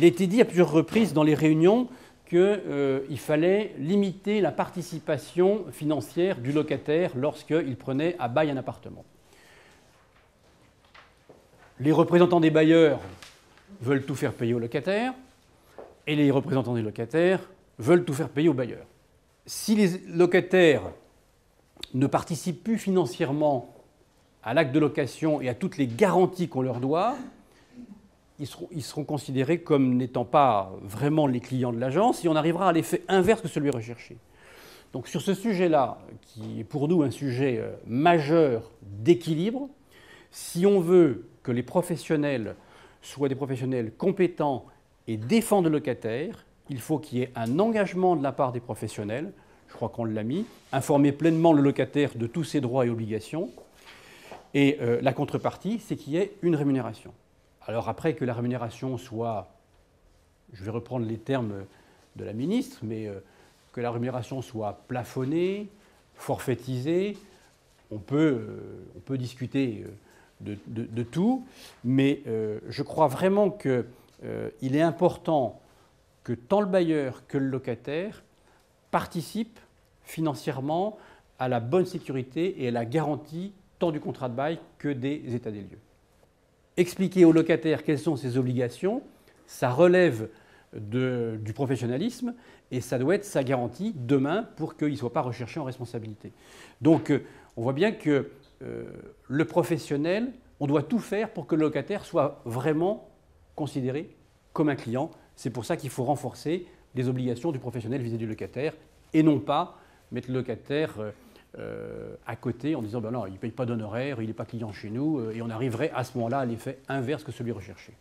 a été dit à plusieurs reprises dans les réunions qu'il fallait limiter la participation financière du locataire lorsqu'il prenait à bail un appartement. Les représentants des bailleurs veulent tout faire payer aux locataires et les représentants des locataires veulent tout faire payer aux bailleurs. Si les locataires ne participent plus financièrement à l'acte de location et à toutes les garanties qu'on leur doit, ils seront considérés comme n'étant pas vraiment les clients de l'agence et on arrivera à l'effet inverse que celui recherché. Donc sur ce sujet-là, qui est pour nous un sujet majeur d'équilibre, si on veut que les professionnels soient des professionnels compétents et défendent le locataire, il faut qu'il y ait un engagement de la part des professionnels, je crois qu'on l'a mis, informer pleinement le locataire de tous ses droits et obligations, et la contrepartie, c'est qu'il y ait une rémunération. Alors après que la rémunération soit, je vais reprendre les termes de la ministre, mais que la rémunération soit plafonnée, forfaitisée, on peut discuter de tout, mais je crois vraiment qu'il est important que tant le bailleur que le locataire participent financièrement à la bonne sécurité et à la garantie tant du contrat de bail que des états des lieux. Expliquer au locataire quelles sont ses obligations, ça relève du professionnalisme et ça doit être sa garantie demain pour qu'il ne soit pas recherché en responsabilité. Donc on voit bien que le professionnel, on doit tout faire pour que le locataire soit vraiment considéré comme un client. C'est pour ça qu'il faut renforcer les obligations du professionnel vis-à-vis du locataire et non pas mettre le locataire à côté en disant ben non, il ne paye pas d'honoraires, il n'est pas client chez nous et on arriverait à ce moment-là à l'effet inverse que celui recherché.